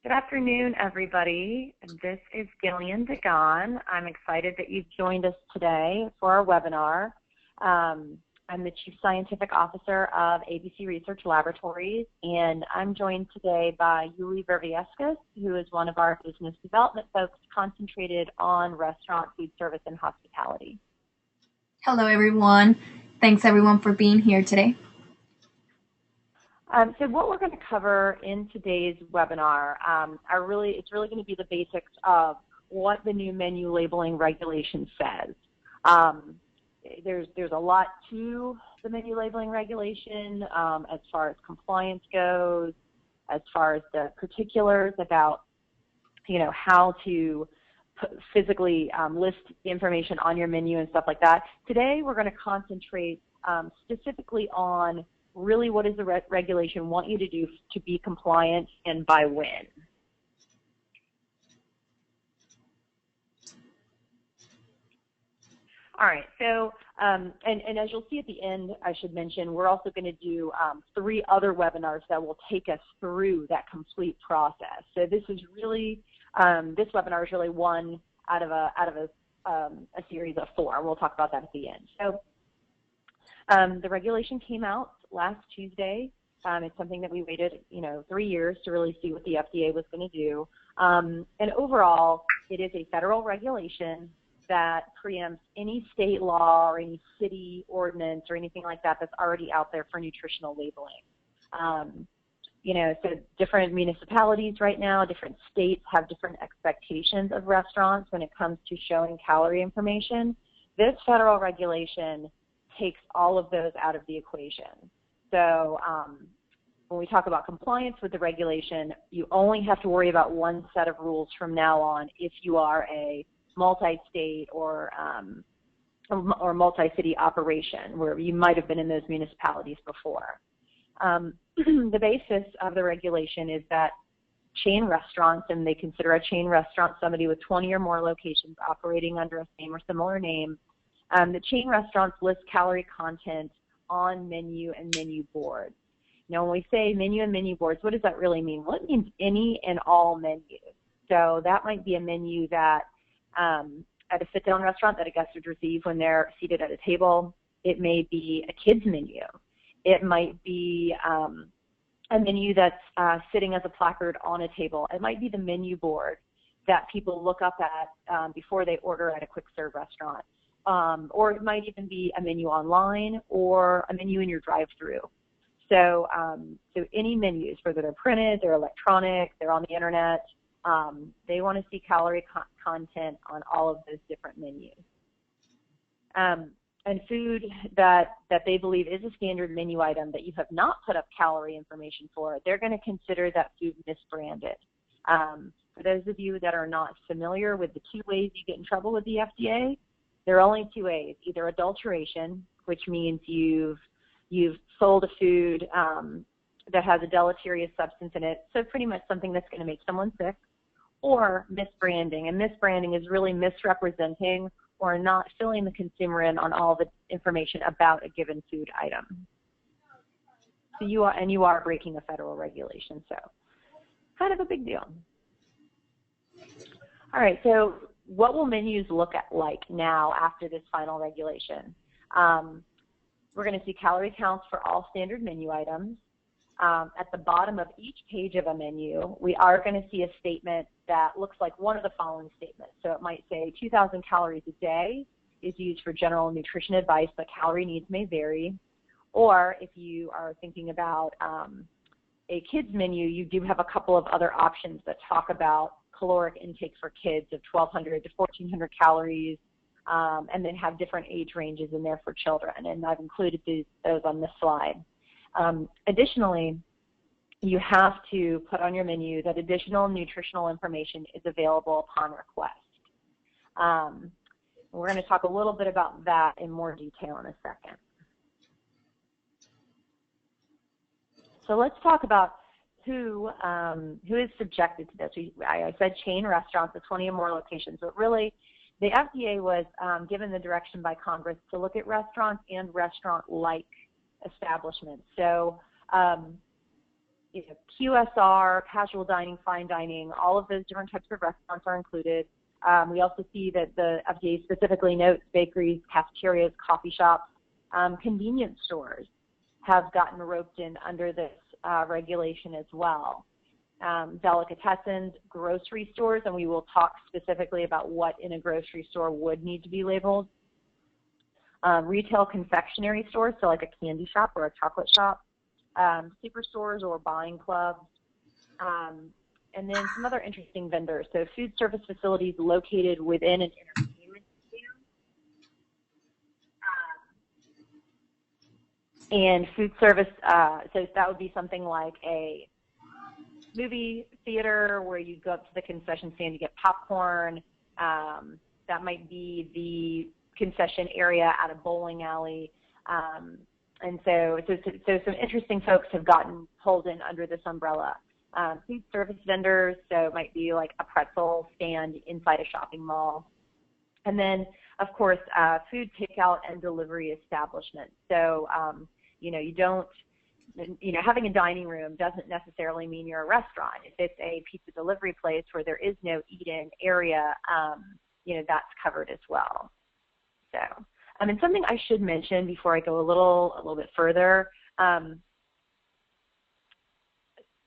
Good afternoon, everybody. This is Gillian Dagan. I'm excited that you've joined us today for our webinar. I'm the Chief Scientific Officer of ABC Research Laboratories, and I'm joined today by Yuli Vervieskas, who is one of our business development folks concentrated on restaurant, food service, and hospitality. Hello, everyone. Thanks, everyone, for being here today. So what we're going to cover in today's webinar it's really going to be the basics of what the new menu labeling regulation says. There's a lot to the menu labeling regulation as far as compliance goes, as far as the particulars about how to physically list information on your menu and stuff like that. Today we're going to concentrate specifically on really what does the regulation want you to do to be compliant and by when. All right, so, and as you'll see at the end, I should mention, we're also going to do 3 other webinars that will take us through that complete process. So this is really, this webinar is really one out of a series of 4. We'll talk about that at the end. So the regulation came out last Tuesday. It's something that we waited, 3 years to really see what the FDA was going to do. And overall, it is a federal regulation that preempts any state law or any city ordinance or anything like that that's already out there for nutritional labeling. So different municipalities right now, different states have different expectations of restaurants when it comes to showing calorie information. This federal regulation takes all of those out of the equation. So when we talk about compliance with the regulation, you only have to worry about one set of rules from now on if you are a multi-state or multi-city operation where you might have been in those municipalities before. The basis of the regulation is that chain restaurants, and they consider a chain restaurant somebody with 20 or more locations operating under a same or similar name. The chain restaurants list calorie content on menu and menu boards. Now, when we say menu and menu boards, what does that really mean? Well, it means any and all menus. So that might be a menu that at a sit-down restaurant that a guest would receive when they're seated at a table. It may be a kid's menu. It might be a menu that's sitting as a placard on a table. It might be the menu board that people look up at before they order at a quick-serve restaurant. Or it might even be a menu online or a menu in your drive-through. So, so any menus, whether they're printed, they're electronic, they're on the internet, they want to see calorie content on all of those different menus. And food that they believe is a standard menu item that you have not put up calorie information for, they're going to consider that food misbranded. For those of you that are not familiar with the 2 ways you get in trouble with the FDA, there are only 2 ways: either adulteration, which means you've sold a food that has a deleterious substance in it, so pretty much something that's going to make someone sick, or misbranding. And misbranding is really misrepresenting or not filling the consumer in on all the information about a given food item. So you are breaking a federal regulation, so kind of a big deal. All right, so what will menus look like now after this final regulation? We're going to see calorie counts for all standard menu items. At the bottom of each page of a menu, we are going to see a statement that looks like one of the following statements. So it might say 2,000 calories a day is used for general nutrition advice, but calorie needs may vary. Or if you are thinking about a kids menu, you do have a couple of other options that talk about caloric intake for kids of 1,200 to 1,400 calories, and then have different age ranges in there for children. And I've included those on this slide. Additionally, you have to put on your menu that additional nutritional information is available upon request. We're going to talk a little bit about that in more detail in a second. So let's talk about who is subjected to this. I said chain restaurants with 20 or more locations, but really the FDA was given the direction by Congress to look at restaurants and restaurant-like establishments. So QSR, casual dining, fine dining, all of those different types of restaurants are included. We also see that the FDA specifically notes bakeries, cafeterias, coffee shops, convenience stores have gotten roped in under this regulation as well. Delicatessens, grocery stores, and we will talk specifically about what in a grocery store would need to be labeled. Retail confectionery stores, so like a candy shop or a chocolate shop. Superstores or buying clubs. And then some other interesting vendors. So food service facilities located within an entertainment museum. And food service, so that would be something like a movie theater where you go up to the concession stand to get popcorn. That might be the concession area at a bowling alley. And so some interesting folks have gotten pulled in under this umbrella. Food service vendors, so it might be like a pretzel stand inside a shopping mall. And then, of course, food takeout and delivery establishments. So, having a dining room doesn't necessarily mean you're a restaurant. If it's a pizza delivery place where there is no eat-in area, that's covered as well. So, and something I should mention before I go a little bit further,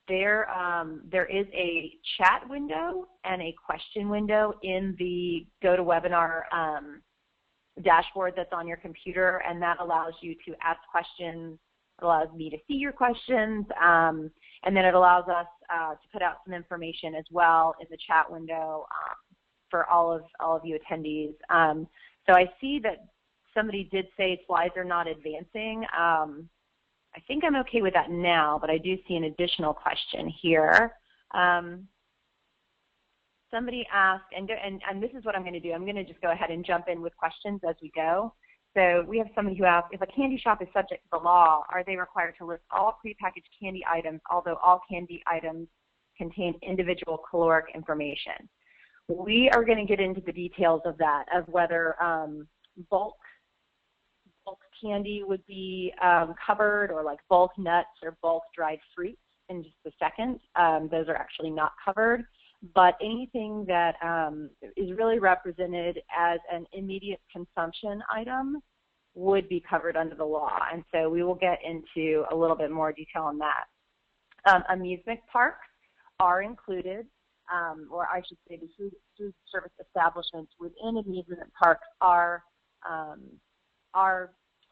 there is a chat window and a question window in the GoToWebinar dashboard that's on your computer, and that allows you to ask questions. It allows me to see your questions, and then it allows us to put out some information as well in the chat window for all of you attendees. So I see that somebody did say slides are not advancing. I think I'm okay with that now, but I do see an additional question here. Somebody asked, and this is what I'm going to do. I'm going to just go ahead and jump in with questions as we go. So we have somebody who asked, if a candy shop is subject to the law, are they required to list all prepackaged candy items, although all candy items contain individual caloric information? We are going to get into the details of that, of whether bulk candy would be covered, or like bulk nuts or bulk dried fruits in just a second. Those are actually not covered. But anything that is really represented as an immediate consumption item would be covered under the law. And so we will get into a little bit more detail on that. Amusement parks are included, or I should say the food service establishments within amusement parks are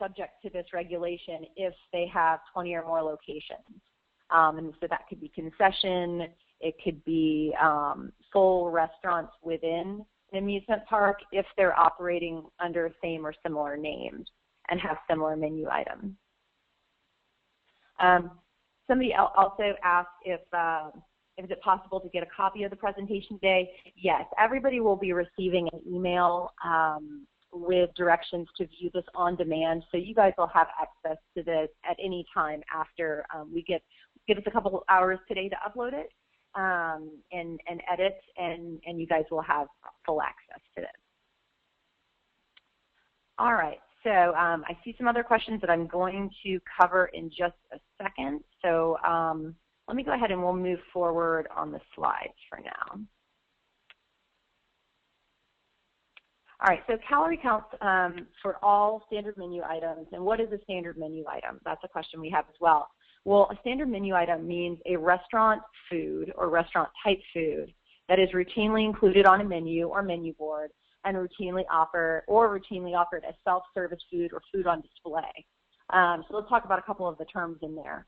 subject to this regulation if they have 20 or more locations. And so that could be concession, it could be full restaurants within an amusement park if they're operating under same or similar names and have similar menu items. Somebody also asked if is it possible to get a copy of the presentation today? Yes, everybody will be receiving an email with directions to view this on demand, so you guys will have access to this at any time after give us a couple of hours today to upload it and edit, and you guys will have full access to this. All right, so I see some other questions that I'm going to cover in just a second, so let me go ahead and we'll move forward on the slides for now. All right, so calorie counts for all standard menu items. And what is a standard menu item? That's a question we have as well. Well, a standard menu item means a restaurant food or restaurant type food that is routinely included on a menu or menu board and routinely offered as self-service food or food on display. So let's talk about a couple of the terms in there.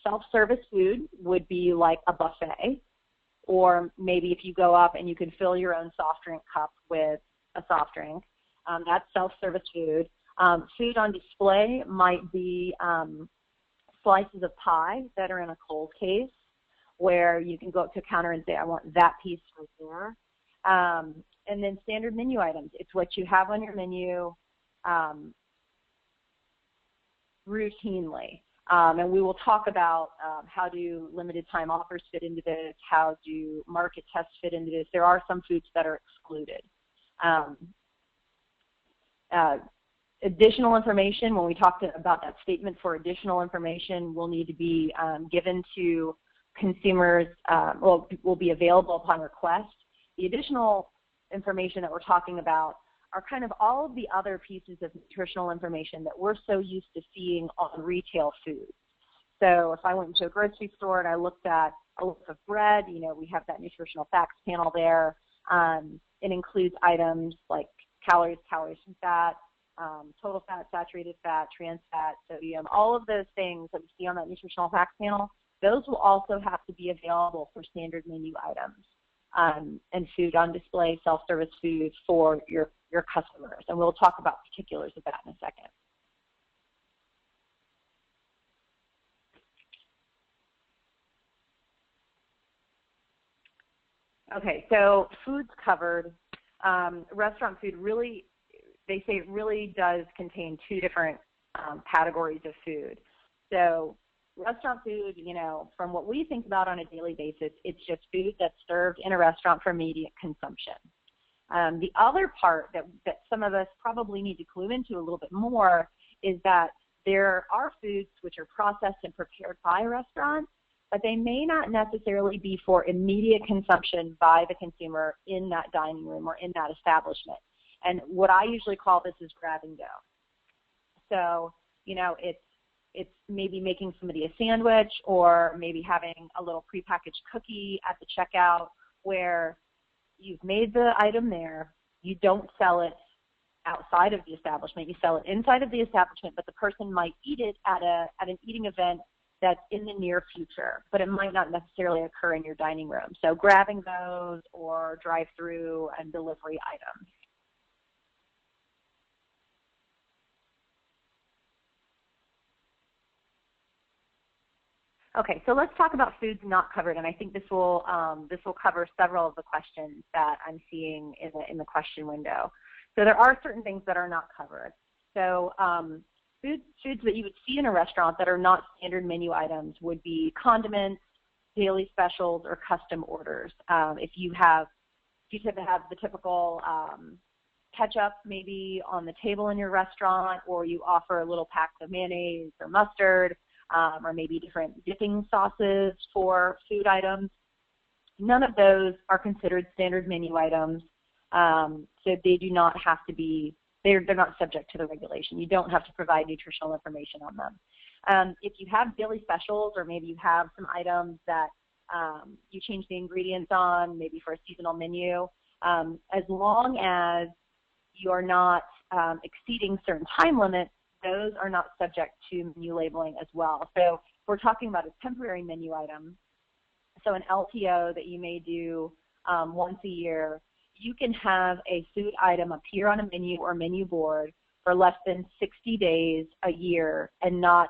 Self-service food would be like a buffet, or maybe if you go up and you can fill your own soft drink cup with a soft drink. That's self-service food. Food on display might be slices of pie that are in a cold case where you can go up to a counter and say, I want that piece right there. And then standard menu items. It's what you have on your menu routinely. And we will talk about how do limited time offers fit into this, how do market tests fit into this. There are some foods that are excluded. additional information, when we talked about that statement for additional information, will need to be given to consumers, will be available upon request. The additional information that we're talking about are kind of all of the other pieces of nutritional information that we're so used to seeing on retail foods. So if I went into a grocery store and I looked at a loaf of bread, you know, we have that nutritional facts panel there. It includes items like calories from fat, total fat, saturated fat, trans fat, sodium, all of those things that we see on that nutritional facts panel. Those will also have to be available for standard menu items and food on display, self-service foods for your customers. And we'll talk about particulars of that in a second. Okay, so foods covered. Restaurant food really, they say it really does contain two different categories of food. So restaurant food, you know, from what we think about on a daily basis, it's just food that's served in a restaurant for immediate consumption. The other part that some of us probably need to clue into a little bit more is that there are foods which are processed and prepared by restaurants, but they may not necessarily be for immediate consumption by the consumer in that dining room or in that establishment. And what I usually call this is grab and go. So, you know, it's maybe making somebody a sandwich or maybe having a little prepackaged cookie at the checkout where you've made the item there, you don't sell it outside of the establishment, you sell it inside of the establishment, but the person might eat it at an eating event that's in the near future, but it might not necessarily occur in your dining room. So grab and goes or drive-through and delivery items. Okay, so let's talk about foods not covered, and I think this will cover several of the questions that I'm seeing in the question window. So there are certain things that are not covered. So foods that you would see in a restaurant that are not standard menu items would be condiments, daily specials, or custom orders. If you tend to have the typical ketchup maybe on the table in your restaurant, or you offer little packs of mayonnaise or mustard, or maybe different dipping sauces for food items, none of those are considered standard menu items, so they do not have to be. They're not subject to the regulation. You don't have to provide nutritional information on them. If you have daily specials or maybe you have some items that you change the ingredients on, maybe for a seasonal menu, as long as you are not exceeding certain time limits, those are not subject to menu labeling as well. So if we're talking about a temporary menu item, so an LTO that you may do once a year, you can have a food item appear on a menu or menu board for less than 60 days a year and not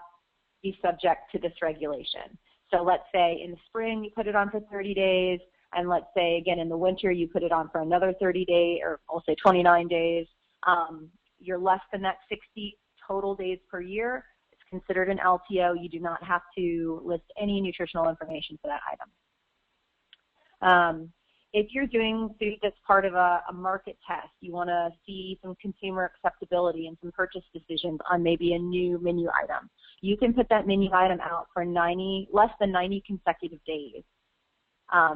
be subject to this regulation. So let's say in the spring you put it on for 30 days, and let's say again in the winter you put it on for another 30 days, or I'll say 29 days. You're less than that 60 total days per year. It's considered an LTO. You do not have to list any nutritional information for that item. If you're doing food that's part of a market test, you want to see some consumer acceptability and some purchase decisions on maybe a new menu item, you can put that menu item out for less than 90 consecutive days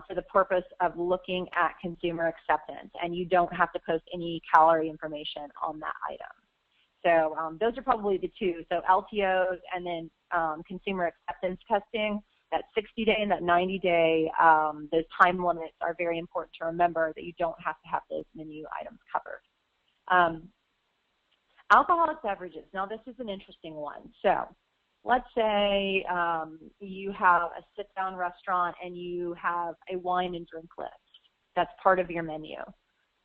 for the purpose of looking at consumer acceptance, and you don't have to post any calorie information on that item. So those are probably the two. So LTOs and then consumer acceptance testing. That 60-day and that 90-day, those time limits are very important to remember, that you don't have to have those menu items covered. Alcoholic beverages. Now, this is an interesting one. So let's say you have a sit-down restaurant and you have a wine and drink list that's part of your menu.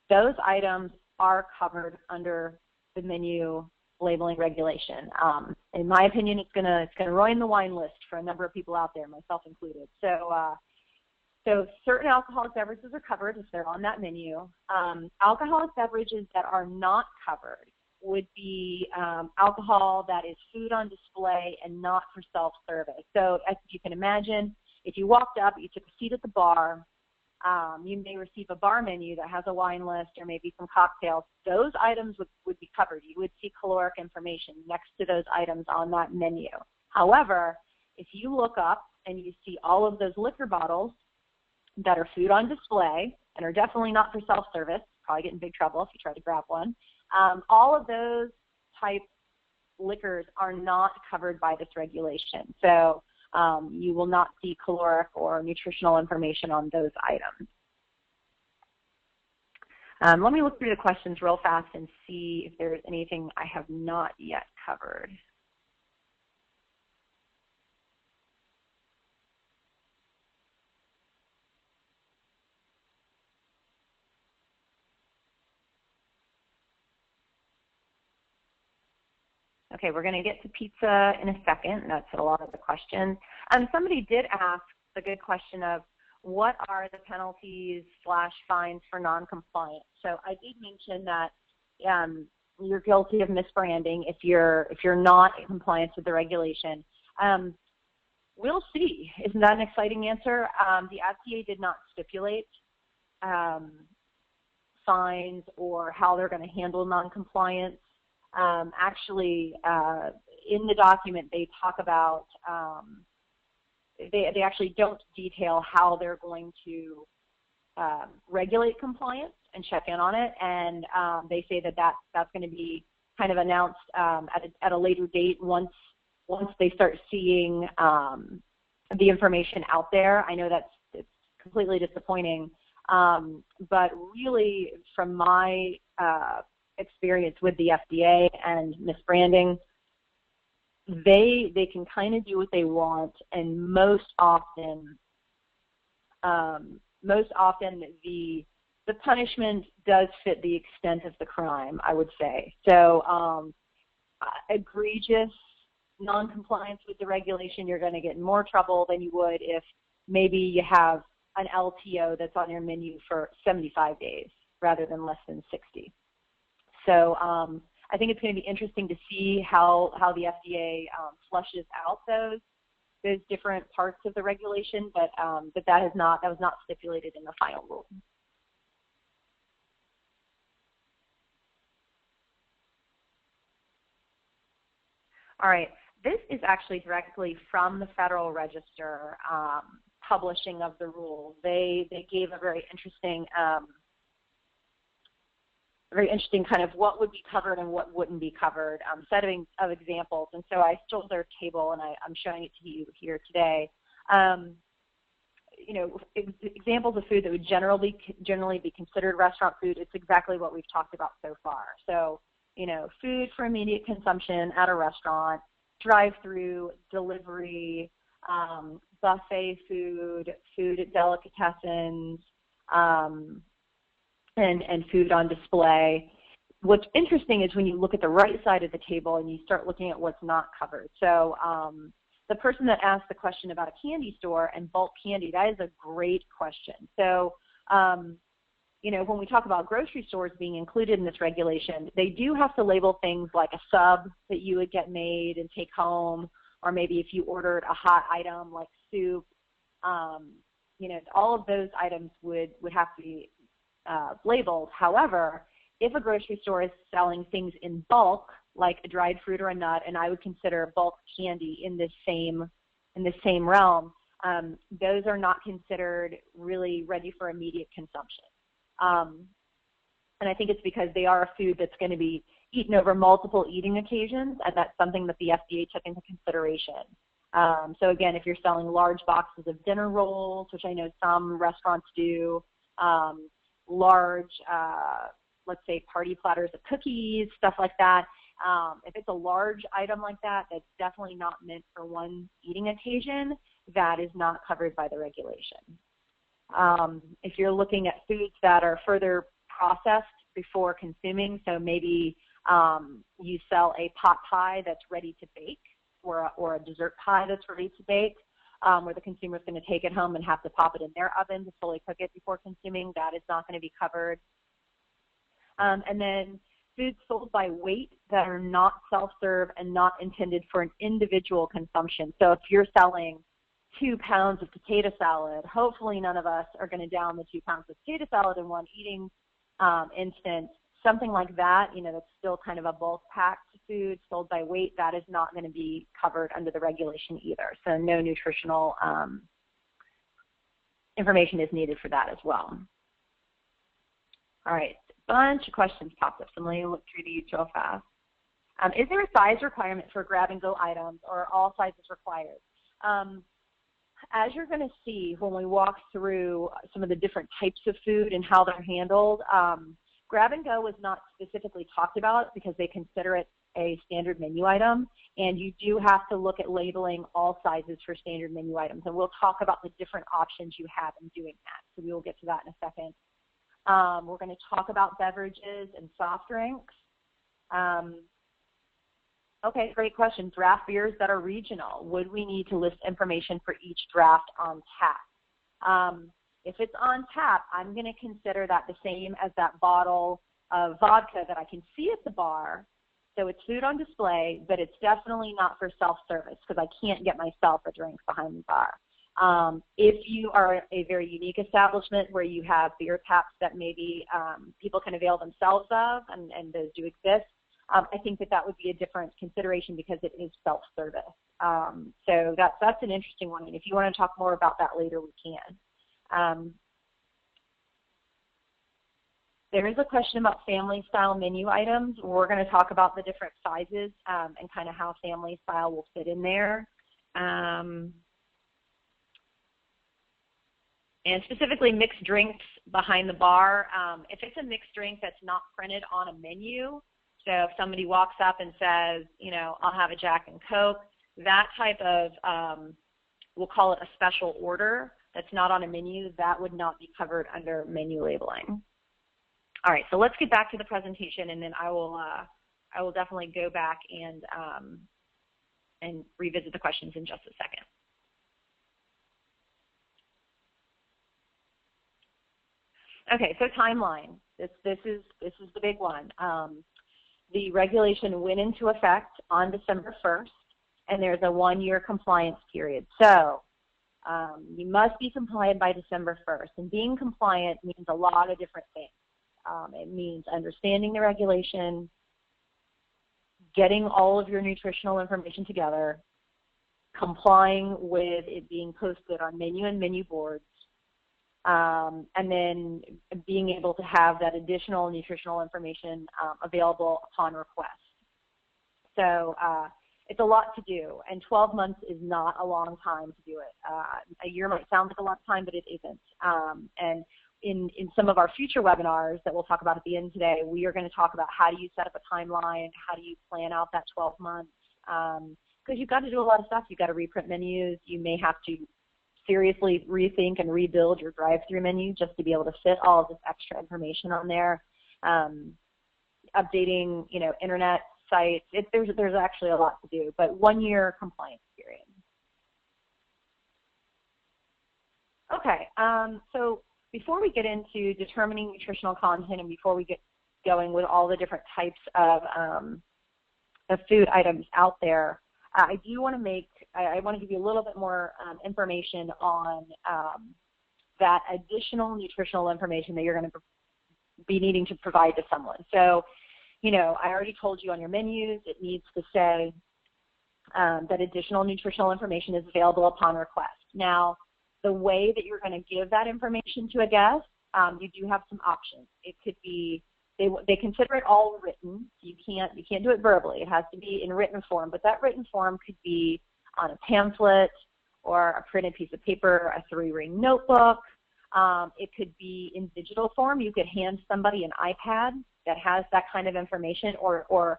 Those items are covered under the menu labeling regulation. In my opinion, it's gonna ruin the wine list for a number of people out there, myself included. So certain alcoholic beverages are covered if they're on that menu. Alcoholic beverages that are not covered would be alcohol that is food on display and not for self-service. So as you can imagine, if you walked up, you took a seat at the bar, You may receive a bar menu that has a wine list or maybe some cocktails. Those items would be covered. You would see caloric information next to those items on that menu. However, if you look up and you see all of those liquor bottles that are food on display and are definitely not for self-service, probably get in big trouble if you try to grab one, all of those type liquors are not covered by this regulation. So you will not see caloric or nutritional information on those items. Let me look through the questions real fast and see if there's anything I have not yet covered. Okay, we're going to get to pizza in a second, and that's a lot of the questions. Somebody did ask the good question of what are the penalties / fines for non-compliance. So I did mention that you're guilty of misbranding if you're not in compliance with the regulation. We'll see. Isn't that an exciting answer? The FDA did not stipulate fines or how they're going to handle non-compliance. Actually, in the document, they talk about, they actually don't detail how they're going to regulate compliance and check in on it, and they say that that's going to be kind of announced at a later date once they start seeing the information out there. I know it's completely disappointing, but really from my experience with the FDA and misbranding, they can kind of do what they want, and most often the punishment does fit the extent of the crime, I would say. So egregious non-compliance with the regulation, you're going to get in more trouble than you would if maybe you have an LTO that's on your menu for 75 days rather than less than 60. So I think it's going to be interesting to see how the FDA flushes out those different parts of the regulation, but that was not stipulated in the final rule. All right, this is actually directly from the Federal Register publishing of the rule. They gave a very interesting kind of what would be covered and what wouldn't be covered, setting of examples. And so I stole their table and I'm showing it to you here today. You know, examples of food that would generally be considered restaurant food, it's exactly what we've talked about so far. So, you know, food for immediate consumption at a restaurant, drive-through, delivery, buffet food, food at delicatessens, and food on display. What's interesting is when you look at the right side of the table and you start looking at what's not covered. So the person that asked the question about a candy store and bulk candy, that is a great question. So, you know, when we talk about grocery stores being included in this regulation, they do have to label things like a sub that you would get made and take home, or maybe if you ordered a hot item like soup, you know, all of those items would have to be labeled. However, if a grocery store is selling things in bulk, like a dried fruit or a nut, and I would consider bulk candy in this same realm, those are not considered really ready for immediate consumption. And I think it's because they are a food that's going to be eaten over multiple eating occasions, and that's something that the FDA took into consideration. So again, if you're selling large boxes of dinner rolls, which I know some restaurants do, large, let's say, party platters of cookies, stuff like that. If it's a large item like that, that's definitely not meant for one eating occasion, that is not covered by the regulation. If you're looking at foods that are further processed before consuming, so maybe you sell a pot pie that's ready to bake, or a dessert pie that's ready to bake, where the consumer is going to take it home and have to pop it in their oven to fully cook it before consuming, that is not going to be covered. And then foods sold by weight that are not self-serve and not intended for an individual consumption. So if you're selling 2 pounds of potato salad. Hopefully none of us are going to down the 2 pounds of potato salad in one eating instance. Something like that, you know, that's still kind of a bulk packed food sold by weight, that is not going to be covered under the regulation either. So no nutritional information is needed for that as well. All right, a bunch of questions popped up, so let me look through these real fast. Is there a size requirement for grab-and-go items, or are all sizes required? As you're going to see when we walk through some of the different types of food and how they're handled, grab-and-go is not specifically talked about because they consider it a standard menu item, and you do have to look at labeling all sizes for standard menu items, and we'll talk about the different options you have in doing that, so we will get to that in a second. We're going to talk about beverages and soft drinks. Okay, great question. Draft beers that are regional. Would we need to list information for each draft on tap? If it's on tap, I'm going to consider that the same as that bottle of vodka that I can see at the bar. So it's food on display, but it's definitely not for self-service because I can't get myself a drink behind the bar. If you are a very unique establishment where you have beer taps that maybe people can avail themselves of, and those do exist, I think that would be a different consideration because it is self-service. So that's an interesting one, and if you want to talk more about that later, we can. There is a question about family-style menu items. We're going to talk about the different sizes and kind of how family-style will fit in there. And specifically mixed drinks behind the bar. If it's a mixed drink that's not printed on a menu, so if somebody walks up and says, you know, I'll have a Jack and Coke, that type of, we'll call it a special order that's not on a menu, that would not be covered under menu labeling. All right, so let's get back to the presentation, and then I will definitely go back and revisit the questions in just a second. Okay, so timeline. This is the big one. The regulation went into effect on December 1st, and there's a 1-year compliance period. So you must be compliant by December 1st, and being compliant means a lot of different things. It means understanding the regulation, getting all of your nutritional information together, complying with it being posted on menu and menu boards, and then being able to have that additional nutritional information available upon request. So it's a lot to do, and 12 months is not a long time to do it. A year might sound like a long time, but it isn't. And in some of our future webinars that we'll talk about at the end today, we are going to talk about how do you set up a timeline, how do you plan out that 12 months, because you've got to do a lot of stuff. You've got to reprint menus. You may have to seriously rethink and rebuild your drive-through menu just to be able to fit all of this extra information on there. Updating, you know, internet sites. There's actually a lot to do, but 1-year compliance period. Okay, so before we get into determining nutritional content and before we get going with all the different types of food items out there, I want to give you a little bit more information on that additional nutritional information that you're going to be needing to provide to someone. So, you know, I already told you on your menus, it needs to say that additional nutritional information is available upon request. Now, the way that you're going to give that information to a guest, you do have some options. It could be, they consider it all written. You can't do it verbally. It has to be in written form, but that written form could be on a pamphlet or a printed piece of paper, a 3-ring notebook. It could be in digital form. You could hand somebody an iPad that has that kind of information, or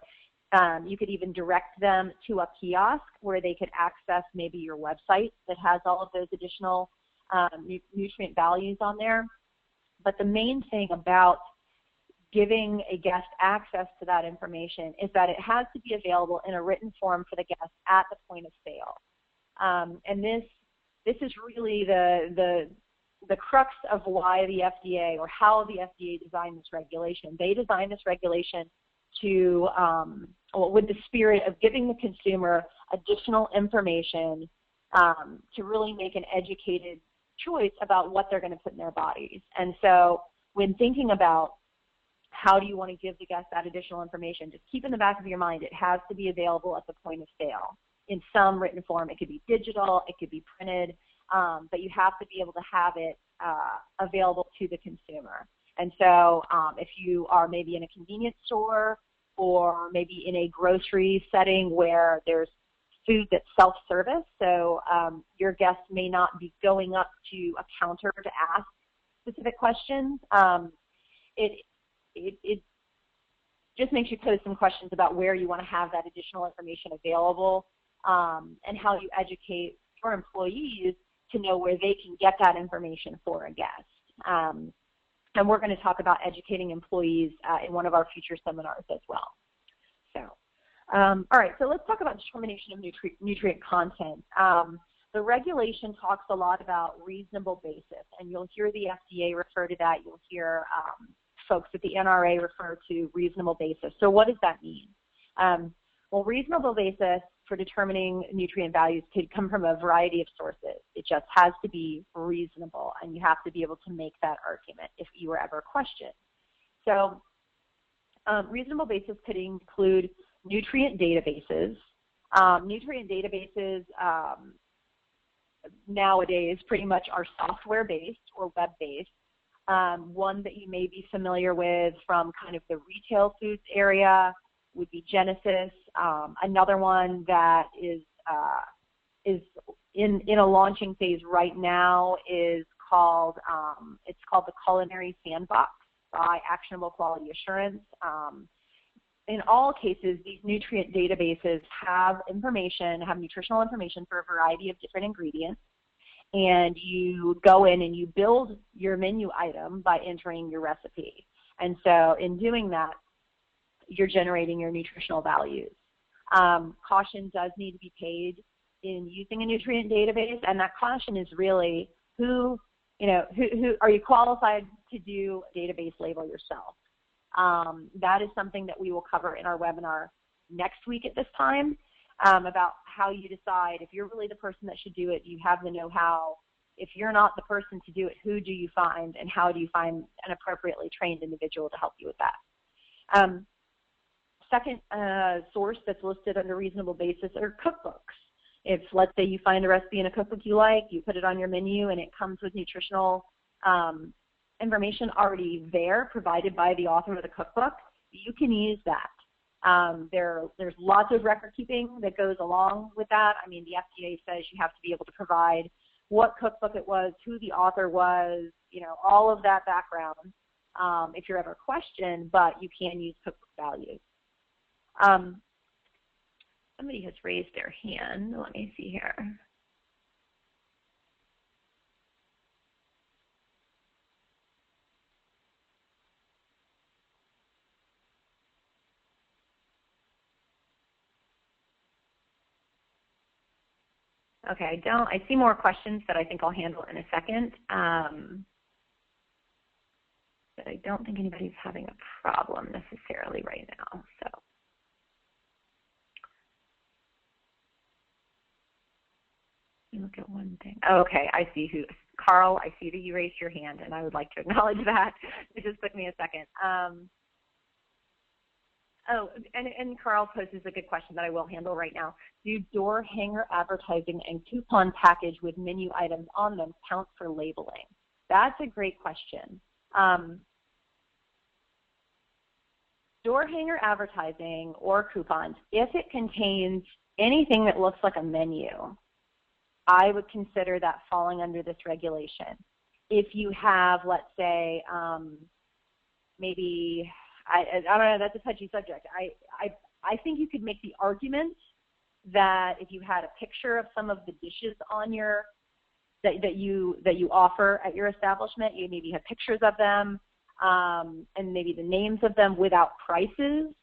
you could even direct them to a kiosk where they could access maybe your website that has all of those additional nutrient values on there. But the main thing about giving a guest access to that information is that it has to be available in a written form for the guest at the point of sale. And this is really the crux of why the FDA, or how the FDA designed this regulation. They designed this regulation to, with the spirit of giving the consumer additional information to really make an educated choice about what they're going to put in their bodies. And so when thinking about how do you want to give the guest that additional information, just keep in the back of your mind it has to be available at the point of sale in some written form. It could be digital, it could be printed, but you have to be able to have it available to the consumer. And so if you are maybe in a convenience store or maybe in a grocery setting where there's food that's self-service, so your guests may not be going up to a counter to ask specific questions, it just makes you pose some questions about where you want to have that additional information available, and how you educate your employees to know where they can get that information for a guest. And we're going to talk about educating employees in one of our future seminars as well. So, all right, so let's talk about determination of nutrient content. The regulation talks a lot about reasonable basis, and you'll hear the FDA refer to that. You'll hear folks at the NRA refer to reasonable basis. So what does that mean? Well, reasonable basis for determining nutrient values could come from a variety of sources. It just has to be reasonable, and you have to be able to make that argument if you were ever questioned. So reasonable basis could include nutrient databases. Nutrient databases nowadays pretty much are software-based or web-based. One that you may be familiar with from kind of the retail foods area would be Genesis. Another one that is in a launching phase right now is called it's called the Culinary Sandbox by Actionable Quality Assurance. In all cases, these nutrient databases have nutritional information for a variety of different ingredients, and you go in and you build your menu item by entering your recipe. And so in doing that, you're generating your nutritional values. Caution does need to be paid in using a nutrient database, and that caution is really who are you qualified to do a database label yourself? That is something that we will cover in our webinar next week at this time, about how you decide if you're really the person that should do it, you have the know-how. If you're not the person to do it, who do you find, and how do you find an appropriately trained individual to help you with that? Second source that's listed under reasonable basis are cookbooks. If, let's say, you find a recipe in a cookbook you like, you put it on your menu, and it comes with nutritional information already there provided by the author of the cookbook, you can use that. There's lots of record keeping that goes along with that. I mean, the FDA says you have to be able to provide what cookbook it was, who the author was, all of that background if you're ever questioned, but you can use cookbook values. Somebody has raised their hand. Let me see here. Okay, I see more questions that I think I'll handle in a second. But I don't think anybody's having a problem necessarily right now. So. Let me look at one thing. Okay, I see Carl, I see that you raised your hand, and I would like to acknowledge that. It just took me a second. And Carl poses a good question that I will handle right now. Do door hanger advertising and coupon package with menu items on them count for labeling? That's a great question. Door hanger advertising or coupons, if it contains anything that looks like a menu, I would consider that falling under this regulation. If you have, let's say, maybe, I don't know, that's a touchy subject. I think you could make the argument that if you had a picture of some of the dishes on your, that you offer at your establishment, you maybe have pictures of them, and maybe the names of them without prices,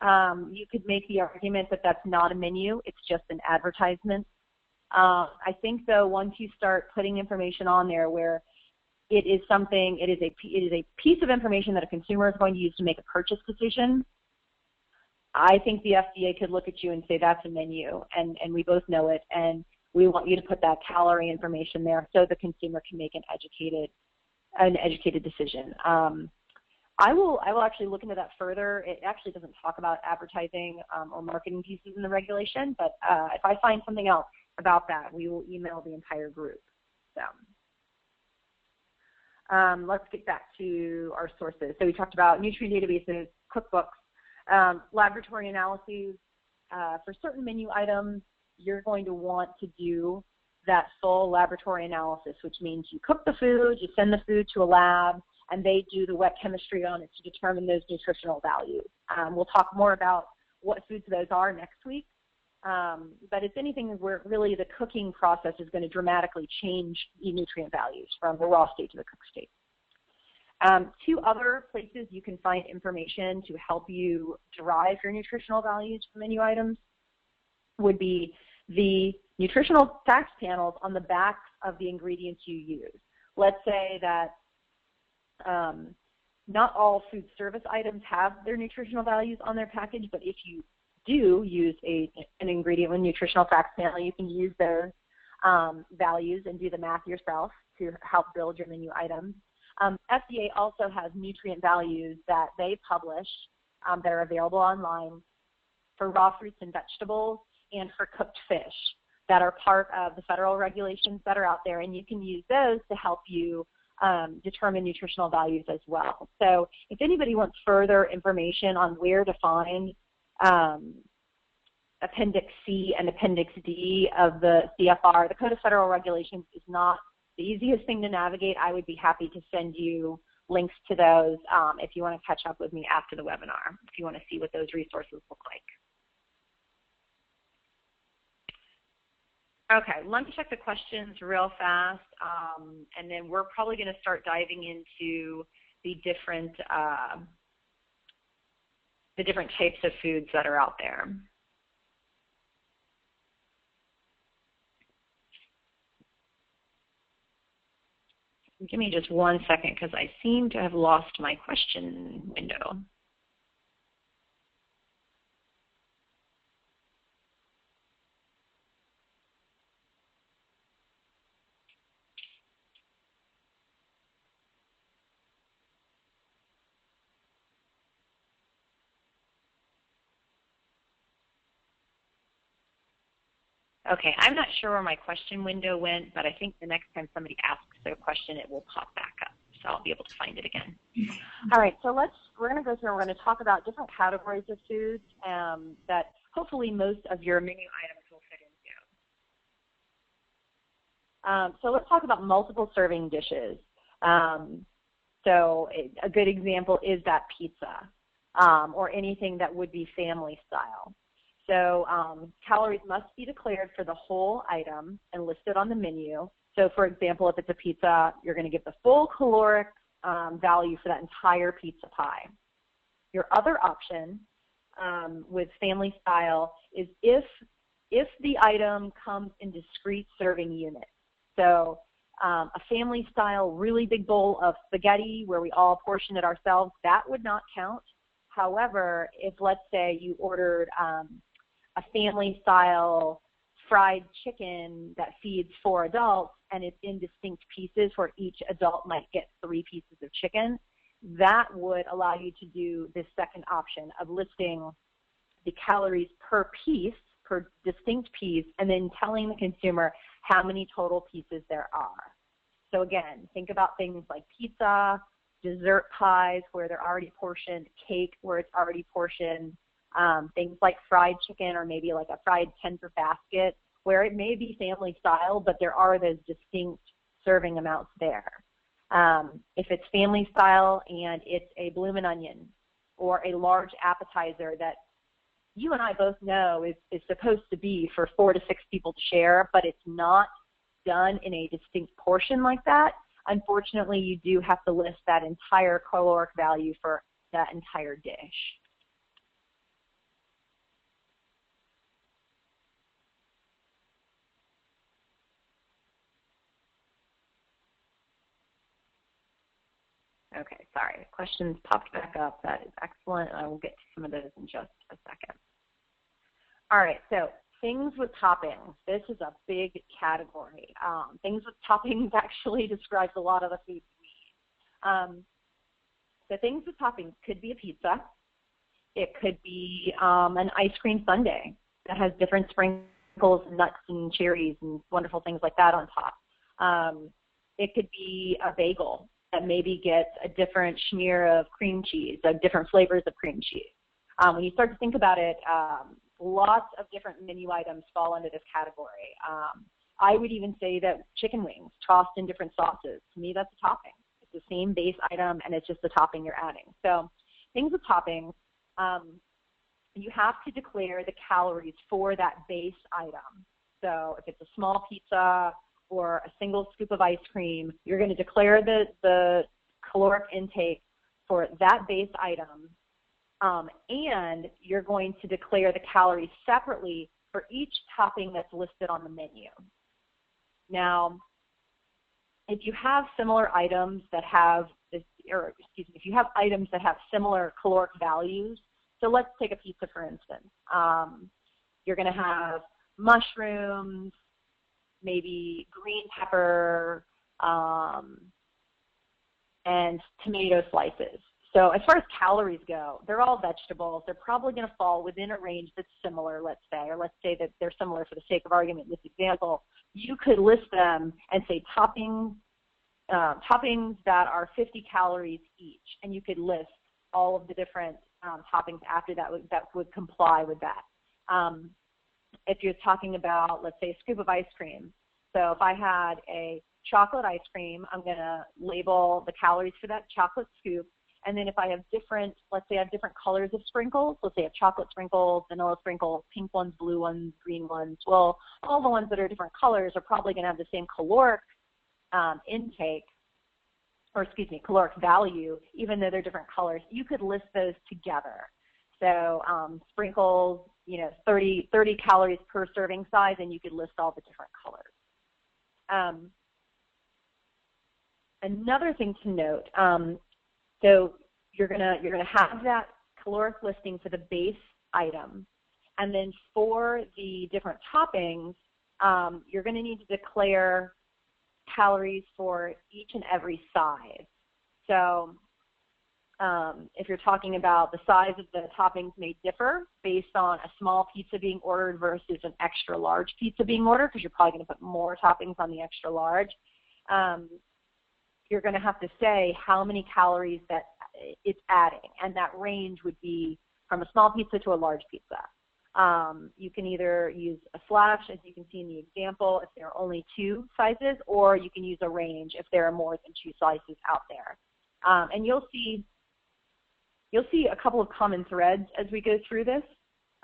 you could make the argument that that's not a menu, it's just an advertisement. I think, though, once you start putting information on there where it is a piece of information that a consumer is going to use to make a purchase decision, I think the FDA could look at you and say that's a menu, and we both know it, and we want you to put that calorie information there so the consumer can make an educated decision. I will actually look into that further. It actually doesn't talk about advertising or marketing pieces in the regulation, but if I find something else about that, we will email the entire group. So let's get back to our sources. So we talked about nutrient databases, cookbooks, laboratory analyses. For certain menu items, you're going to want to do that full laboratory analysis, which means you cook the food, you send the food to a lab, and they do the wet chemistry on it to determine those nutritional values. We'll talk more about what foods those are next week, but it's anything where really the cooking process is going to dramatically change the nutrient values from the raw state to the cooked state. Two other places you can find information to help you derive your nutritional values for menu items would be the nutritional facts panels on the backs of the ingredients you use. Let's say that not all food service items have their nutritional values on their package, but if you do use an ingredient with nutritional facts panel, you can use those values and do the math yourself to help build your menu items. FDA also has nutrient values that they publish that are available online for raw fruits and vegetables and for cooked fish that are part of the federal regulations that are out there, and you can use those to help you determine nutritional values as well. So if anybody wants further information on where to find Appendix C and Appendix D of the CFR, the Code of Federal Regulations is not the easiest thing to navigate. I would be happy to send you links to those if you want to catch up with me after the webinar, if you want to see what those resources look like. Okay, let me check the questions real fast, and then we're probably going to start diving into the different types of foods that are out there. Give me just 1 second because I seem to have lost my question window. Okay, I'm not sure where my question window went, but I think the next time somebody asks a question, it will pop back up, so I'll be able to find it again. All right, so we're going to go through and we're going to talk about different categories of foods that hopefully most of your menu items will fit into. So let's talk about multiple serving dishes. So a good example is that pizza or anything that would be family style. So calories must be declared for the whole item and listed on the menu. So for example, if it's a pizza, you're going to give the full caloric value for that entire pizza pie. Your other option with family style is if the item comes in discrete serving units. So a family style really big bowl of spaghetti where we all portion it ourselves, that would not count. However, if let's say you ordered a family style fried chicken that feeds 4 adults and it's in distinct pieces where each adult might get 3 pieces of chicken, that would allow you to do this second option of listing the calories per piece, per distinct piece, and then telling the consumer how many total pieces there are. So again, think about things like pizza, dessert pies where they're already portioned, cake where it's already portioned, things like fried chicken or maybe like a fried tender basket where it may be family style, but there are those distinct serving amounts there. If it's family style and it's a bloomin' onion or a large appetizer that you and I both know is supposed to be for 4 to 6 people to share, but it's not done in a distinct portion like that, unfortunately you do have to list that entire caloric value for that entire dish. Okay, sorry, questions popped back up. That is excellent. I will get to some of those in just a second. All right, so things with toppings. This is a big category. Things with toppings actually describes a lot of the foods we eat. So things with toppings could be a pizza. It could be an ice cream sundae that has different sprinkles, nuts, and cherries and wonderful things like that on top. It could be a bagel that maybe gets a different smear of cream cheese, different flavors of cream cheese. When you start to think about it, lots of different menu items fall under this category. I would even say that chicken wings tossed in different sauces, to me that's a topping. It's the same base item and it's just the topping you're adding. So things with toppings, you have to declare the calories for that base item. So if it's a small pizza or a single scoop of ice cream, you're going to declare the caloric intake for that base item, and you're going to declare the calories separately for each topping that's listed on the menu. Now, if you have similar items that have this, or excuse me, if you have items that have similar caloric values, so let's take a pizza for instance. You're going to have mushrooms, maybe green pepper, and tomato slices. So as far as calories go, they're all vegetables. They're probably going to fall within a range that's similar, let's say, or let's say that they're similar for the sake of argument in this example. You could list them and say toppings that are 50 calories each, and you could list all of the different toppings after that would comply with that. If you're talking about, let's say, a scoop of ice cream. So if I had a chocolate ice cream, I'm going to label the calories for that chocolate scoop. And then if I have different, let's say I have different colors of sprinkles, let's say I have chocolate sprinkles, vanilla sprinkles, pink ones, blue ones, green ones. Well, all the ones that are different colors are probably going to have the same caloric intake, or excuse me, caloric value, even though they're different colors. You could list those together. So sprinkles, 30 calories per serving size, and you could list all the different colors. Another thing to note, so you're gonna have that caloric listing for the base item, and then for the different toppings, you're going to need to declare calories for each and every size. So if you're talking about the size of the toppings may differ based on a small pizza being ordered versus an extra large pizza being ordered, because you're probably going to put more toppings on the extra large. You're going to have to say how many calories that it's adding, and that range would be from a small pizza to a large pizza. You can either use a slash, as you can see in the example, if there are only 2 sizes, or you can use a range if there are more than 2 slices out there. And you'll see a couple of common threads as we go through this.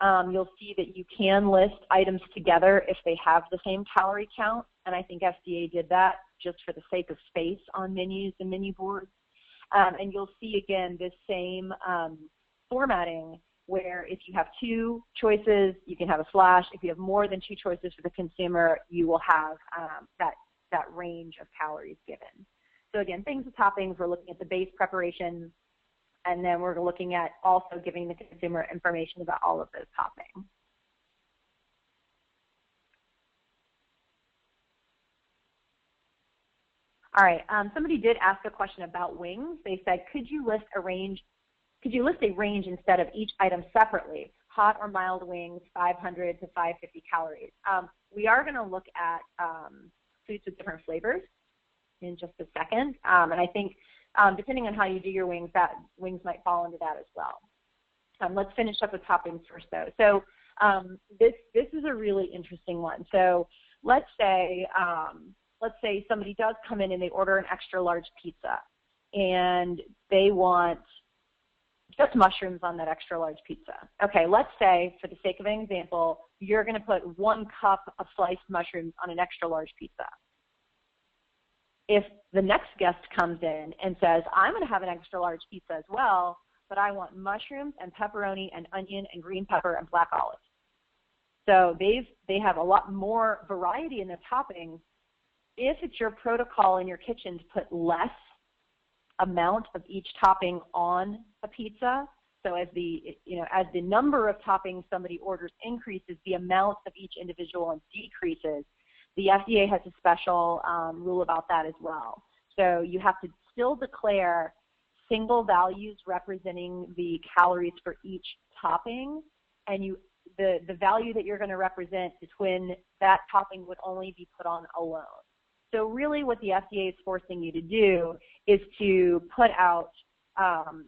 You'll see that you can list items together if they have the same calorie count, and I think FDA did that just for the sake of space on menus and menu boards. And you'll see, again, this same formatting where if you have 2 choices, you can have a slash. If you have more than 2 choices for the consumer, you will have that range of calories given. So again, things with toppings, we're looking at the base preparation, and then we're looking at also giving the consumer information about all of those toppings. All right, somebody did ask a question about wings. They said, could you list a range instead of each item separately? Hot or mild wings, 500 to 550 calories. We are going to look at foods with different flavors in just a second, and I think depending on how you do your wings, wings might fall into that as well. Let's finish up with toppings first, though. So this is a really interesting one. So let's say somebody does come in and they order an extra large pizza, and they want just mushrooms on that extra large pizza. Okay, let's say, for the sake of an example, you're going to put 1 cup of sliced mushrooms on an extra large pizza. If the next guest comes in and says, I'm going to have an extra large pizza as well, but I want mushrooms and pepperoni and onion and green pepper and black olives. So they have a lot more variety in the toppings. If it's your protocol in your kitchen to put less amount of each topping on a pizza, So as the, as the number of toppings somebody orders increases, the amount of each individual one decreases. The FDA has a special rule about that as well. So you have to still declare single values representing the calories for each topping, and the value that you're going to represent between that topping would only be put on alone. So really what the FDA is forcing you to do is to put out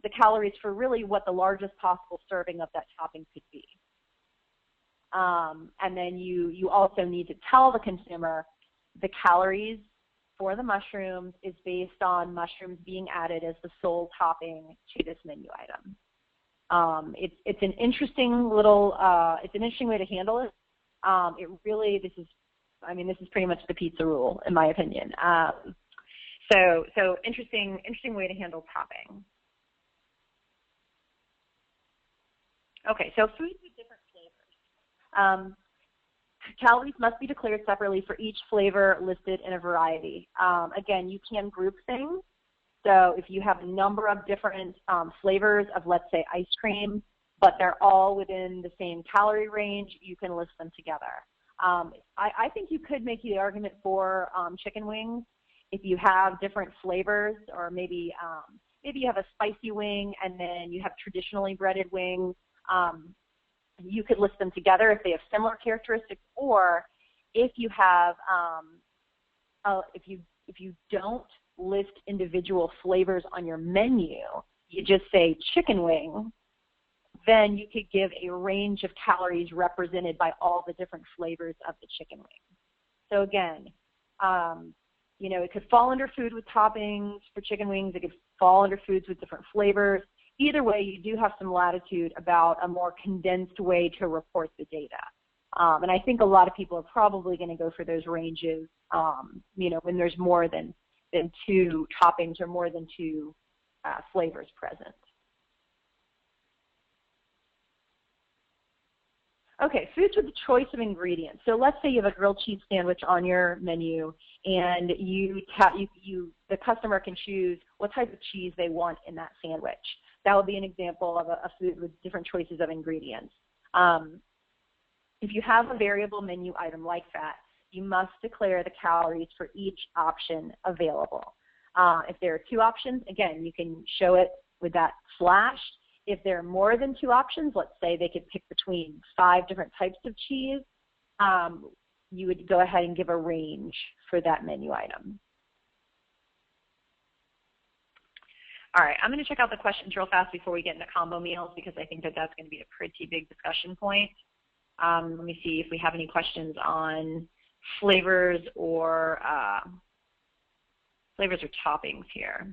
the calories for really what the largest possible serving of that topping could be. And then you also need to tell the consumer the calories for the mushrooms is based on mushrooms being added as the sole topping to this menu item. It's an interesting little, it's an interesting way to handle it. It really, this is pretty much the pizza rule, in my opinion. So interesting way to handle topping. Okay, so foods with different flavors. Calories must be declared separately for each flavor listed in a variety. Again, you can group things. So if you have a number of different flavors of, let's say, ice cream, but they're all within the same calorie range, you can list them together. I think you could make the argument for chicken wings. If you have different flavors, or maybe you have a spicy wing and then you have traditionally breaded wings, you could list them together if they have similar characteristics, or if you have, if you don't list individual flavors on your menu, you just say chicken wing, then you could give a range of calories represented by all the different flavors of the chicken wing. So again, it could fall under food with toppings for chicken wings. It could fall under foods with different flavors. Either way, you do have some latitude about a more condensed way to report the data. And I think a lot of people are probably going to go for those ranges, when there's more than two toppings or more than two flavors present. Okay, foods with the choice of ingredients. So let's say you have a grilled cheese sandwich on your menu, and the customer can choose what type of cheese they want in that sandwich. That would be an example of a food with different choices of ingredients. If you have a variable menu item like that, you must declare the calories for each option available. If there are two options, again, you can show it with that slash. If there are more than two options, let's say they could pick between 5 different types of cheese, you would go ahead and give a range for that menu item. All right, I'm going to check out the questions real fast before we get into combo meals, because I think that's going to be a pretty big discussion point. Let me see if we have any questions on flavors or toppings here.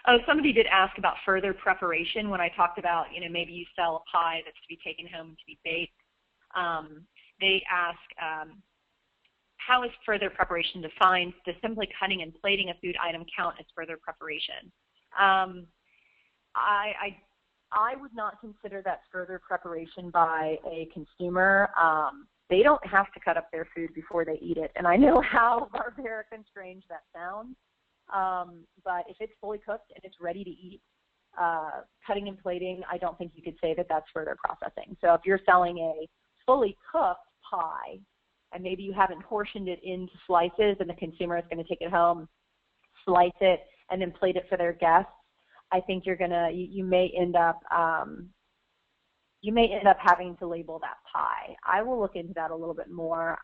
Oh, somebody did ask about further preparation when I talked about, maybe you sell a pie that's to be taken home to be baked. They ask, how is further preparation defined? Does simply cutting and plating a food item count as further preparation? I would not consider that further preparation by a consumer. They don't have to cut up their food before they eat it, and I know how barbaric and strange that sounds. But if it's fully cooked and it's ready to eat, cutting and plating, I don't think you could say that that's further processing. So if you're selling a fully cooked pie, and maybe you haven't portioned it into slices and the consumer is going to take it home, slice it, and then plate it for their guests, I think you may end up having to label that pie. I will look into that a little bit more,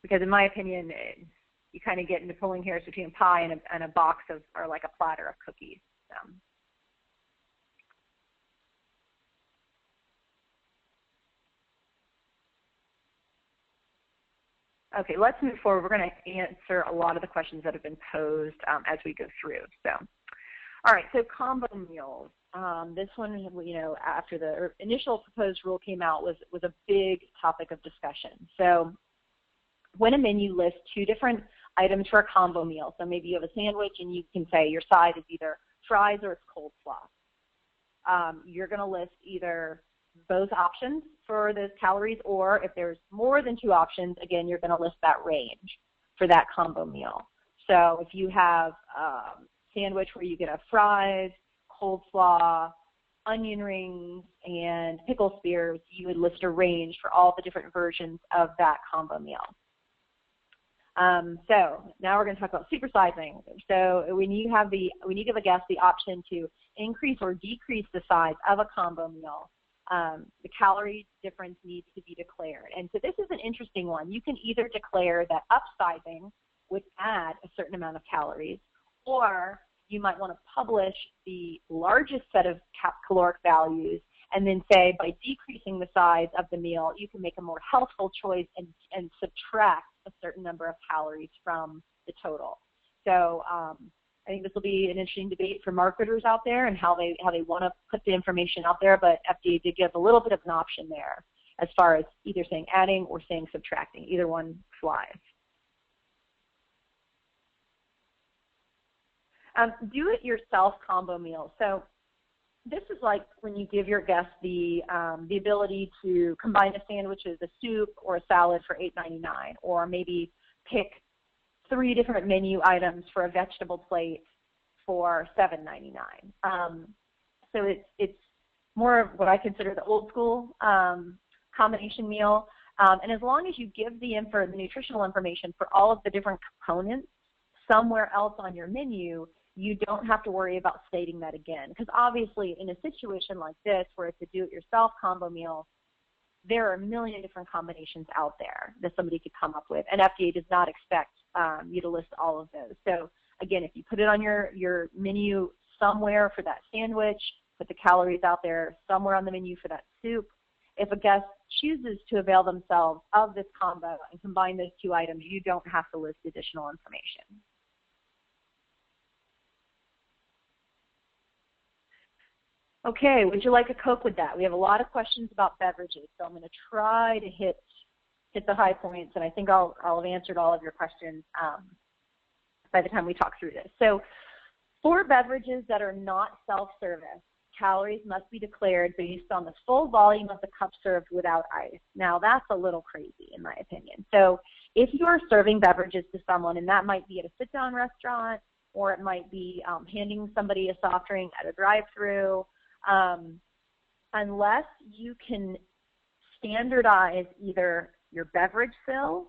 because in my opinion, you kind of get into pulling hairs between pie and a box of, or like a platter of cookies. Okay, let's move forward. We're going to answer a lot of the questions that have been posed as we go through. So, all right, so combo meals. This one, after the initial proposed rule came out, was a big topic of discussion. So when a menu lists 2 different items for a combo meal, so maybe you have a sandwich and you can say your side is either fries or it's coleslaw. You're going to list either both options for those calories, or if there's more than 2 options, again, you're going to list that range for that combo meal. So if you have a sandwich where you get a fries, coleslaw, onion rings, and pickle spears, you would list a range for all the different versions of that combo meal. So now we're going to talk about supersizing. So when you give a guest the option to increase or decrease the size of a combo meal, the calorie difference needs to be declared. And so this is an interesting one. You can either declare that upsizing would add a certain amount of calories, or you might want to publish the largest set of caloric values and then say by decreasing the size of the meal, you can make a more healthful choice and subtract a certain number of calories from the total. So I think this will be an interesting debate for marketers out there and how they want to put the information out there, but FDA did give a little bit of an option there as far as either saying adding or saying subtracting. Either one flies. Do-it-yourself combo meals. So this is like when you give your guests the ability to combine a sandwich with a soup or a salad for $8.99, or maybe pick 3 different menu items for a vegetable plate for $7.99. So it's more of what I consider the old school combination meal. And as long as you give the nutritional information for all of the different components somewhere else on your menu, you don't have to worry about stating that again. Because obviously in a situation like this where it's a do-it-yourself combo meal, there are a million different combinations out there that somebody could come up with, and FDA does not expect you to list all of those. So again, if you put it on your menu somewhere for that sandwich, put the calories out there somewhere on the menu for that soup, if a guest chooses to avail themselves of this combo and combine those 2 items, you don't have to list additional information. Okay, would you like a Coke with that? We have a lot of questions about beverages, so I'm going to try to hit the high points, and I think I'll have answered all of your questions by the time we talk through this. So for beverages that are not self-service, calories must be declared based on the full volume of the cup served without ice. Now, that's a little crazy in my opinion. So if you're serving beverages to someone, and that might be at a sit-down restaurant, or it might be handing somebody a soft drink at a drive-through, unless you can standardize either your beverage fill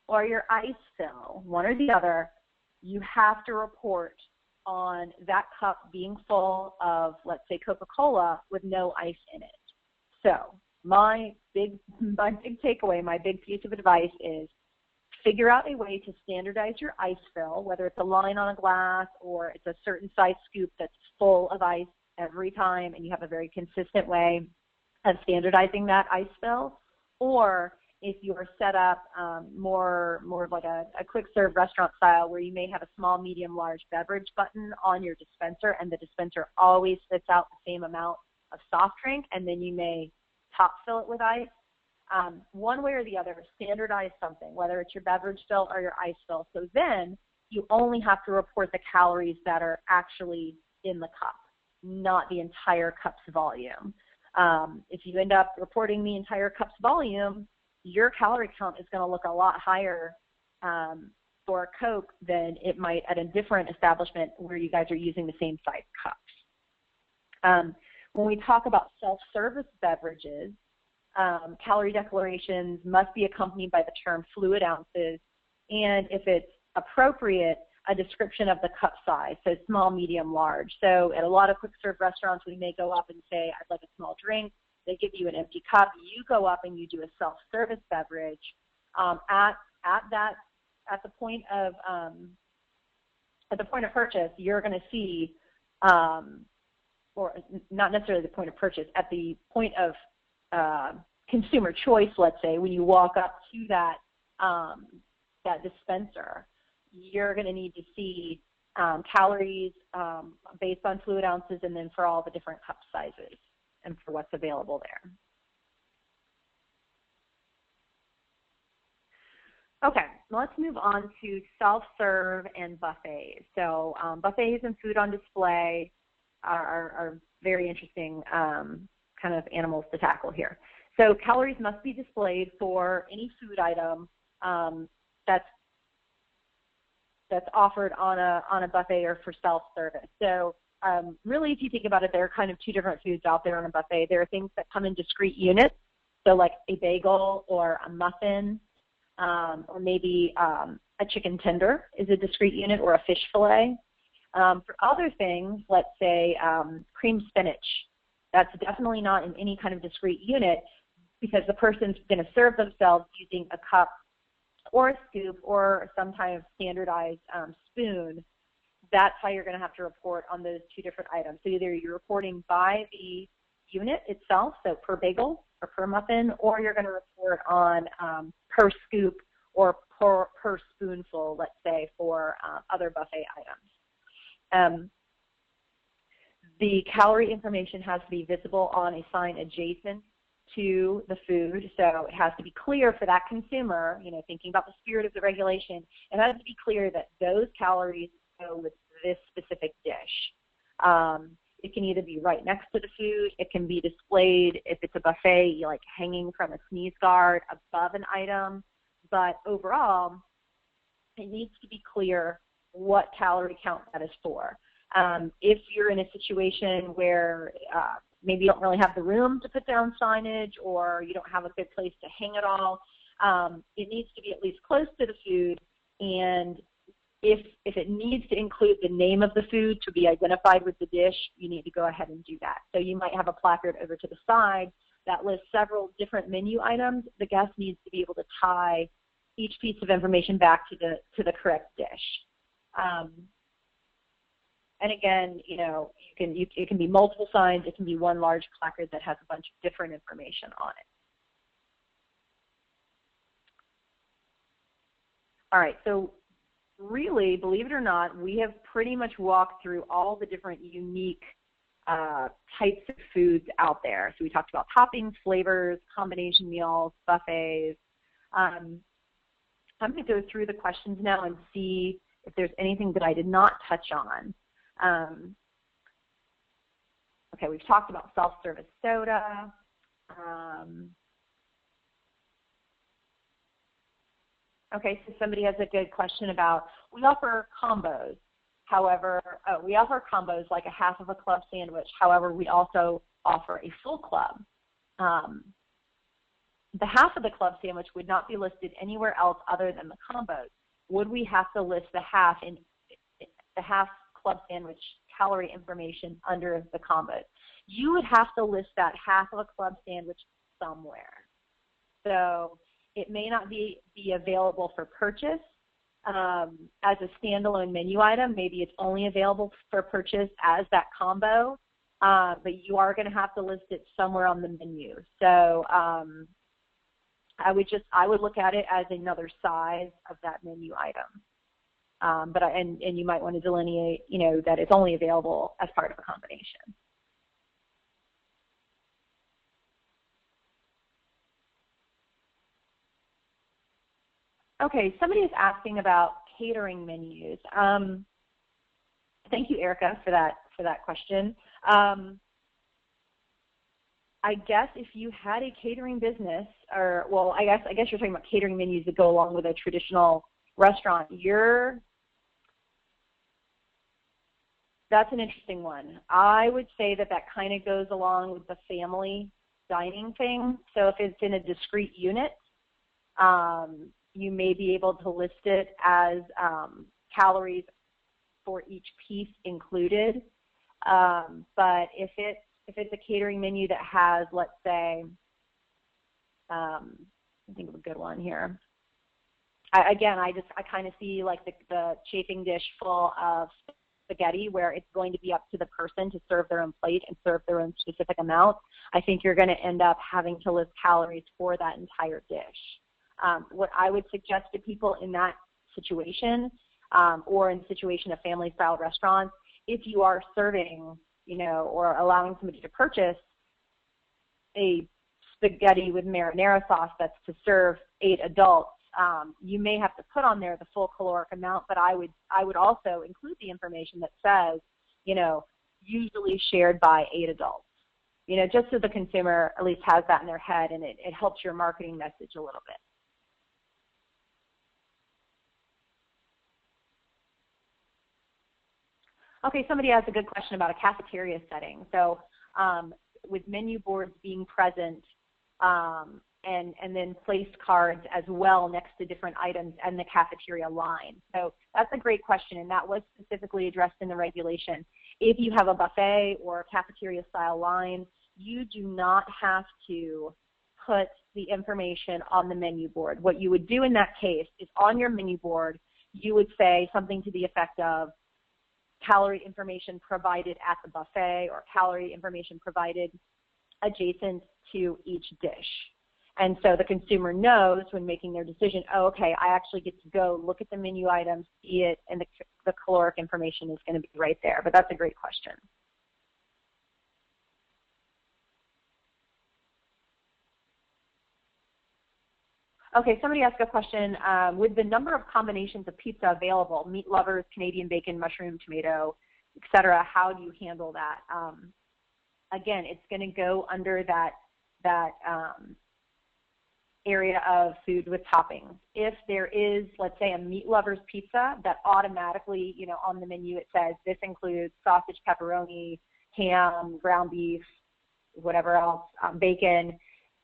or your ice fill, one or the other, you have to report on that cup being full of, let's say, Coca-Cola with no ice in it. So my big takeaway, my big piece of advice is figure out a way to standardize your ice fill, whether it's a line on a glass or it's a certain size scoop that's full of ice every time, and you have a very consistent way of standardizing that ice fill. Or if you are set up more of like a quick serve restaurant style where you may have a small, medium, large beverage button on your dispenser, and the dispenser always spits out the same amount of soft drink, and then you may top fill it with ice. One way or the other, standardize something, whether it's your beverage fill or your ice fill. So then you only have to report the calories that are actually in the cup, not the entire cup's volume. If you end up reporting the entire cup's volume, your calorie count is going to look a lot higher for a Coke than it might at a different establishment where you guys are using the same size cups. When we talk about self-service beverages, calorie declarations must be accompanied by the term fluid ounces, and if it's appropriate, a description of the cup size, so small, medium, large. So at a lot of quick serve restaurants, we may go up and say, I'd like a small drink. They give you an empty cup. You go up and you do a self-service beverage. At the point of purchase, you're going to see, or not necessarily the point of purchase, at the point of consumer choice, let's say, when you walk up to that dispenser, you're going to need to see calories based on fluid ounces, and then for all the different cup sizes and for what's available there. Okay, let's move on to self-serve and buffets. So buffets and food on display are very interesting kind of animals to tackle here. So calories must be displayed for any food item that's offered on a buffet or for self-service. So really, if you think about it, there are kind of two different foods out there on a buffet. There are things that come in discrete units, so like a bagel or a muffin, or maybe a chicken tender is a discrete unit, or a fish fillet. For other things, let's say cream spinach, that's definitely not in any kind of discrete unit, because the person's going to serve themselves using a cup or a scoop or some kind of standardized spoon. That's how you're going to have to report on those two different items. So either you're reporting by the unit itself, so per bagel or per muffin, or you're going to report on per scoop or per spoonful, let's say, for other buffet items. The calorie information has to be visible on a sign adjacent to the food, so it has to be clear for that consumer, you know, thinking about the spirit of the regulation, it has to be clear that those calories go with this specific dish. It can either be right next to the food, it can be displayed, if it's a buffet, like hanging from a sneeze guard above an item, but overall, it needs to be clear what calorie count that is for. If you're in a situation where maybe you don't really have the room to put down signage, or you don't have a good place to hang it all, it needs to be at least close to the food, and if it needs to include the name of the food to be identified with the dish, you need to go ahead and do that. So you might have a placard over to the side that lists several different menu items. The guest needs to be able to tie each piece of information back to the correct dish. And again, you know, it can be multiple signs. It can be one large placard that has a bunch of different information on it. All right, so really, believe it or not, we have pretty much walked through all the different unique types of foods out there. So we talked about toppings, flavors, combination meals, buffets. I'm going to go through the questions now and see if there's anything that I did not touch on. Okay, we've talked about self-service soda. Okay, so somebody has a good question about, we offer combos. However, we offer combos like a half of a club sandwich. However, we also offer a full club. The half of the club sandwich would not be listed anywhere else other than the combos. Would we have to list the half club sandwich calorie information under the combos? You would have to list that half of a club sandwich somewhere. So it may not be available for purchase as a standalone menu item. Maybe it's only available for purchase as that combo, but you are going to have to list it somewhere on the menu. So I would look at it as another size of that menu item. And you might want to delineate, you know, that it's only available as part of a combination. Okay, somebody is asking about catering menus. Thank you, Erica, for that question. I guess if you had a catering business, or well, I guess you're talking about catering menus that go along with a traditional restaurant. That's an interesting one. I would say that kind of goes along with the family dining thing. So if it's in a discrete unit, you may be able to list it as calories for each piece included. But if it's a catering menu that has, let's say, I think of a good one here. I kind of see like the chafing dish full of spaghetti, where it's going to be up to the person to serve their own plate and serve their own specific amount. I think you're going to end up having to list calories for that entire dish. What I would suggest to people in that situation, or in the situation of family-style restaurants, if you are serving, you know, or allowing somebody to purchase a spaghetti with marinara sauce that's to serve 8 adults, you may have to put on there the full caloric amount, but I would also include the information that says, you know, usually shared by 8 adults, you know, just so the consumer at least has that in their head, and it helps your marketing message a little bit. Okay, somebody asked a good question about a cafeteria setting. So with menu boards being present and then placed cards as well next to different items and the cafeteria line. So that's a great question, and that was specifically addressed in the regulation. If you have a buffet or a cafeteria style line, you do not have to put the information on the menu board. What you would do in that case is on your menu board, you would say something to the effect of calorie information provided at the buffet or calorie information provided adjacent to each dish. And so the consumer knows when making their decision, oh, okay, I actually get to go look at the menu items, see it, and the caloric information is going to be right there. But that's a great question. Okay, somebody asked a question, with the number of combinations of pizza available, meat lovers, Canadian bacon, mushroom, tomato, et cetera, how do you handle that? Again, it's going to go under that area of food with toppings. If there is, let's say, a meat lover's pizza that automatically, you know, on the menu it says this includes sausage, pepperoni, ham, ground beef, whatever else, bacon,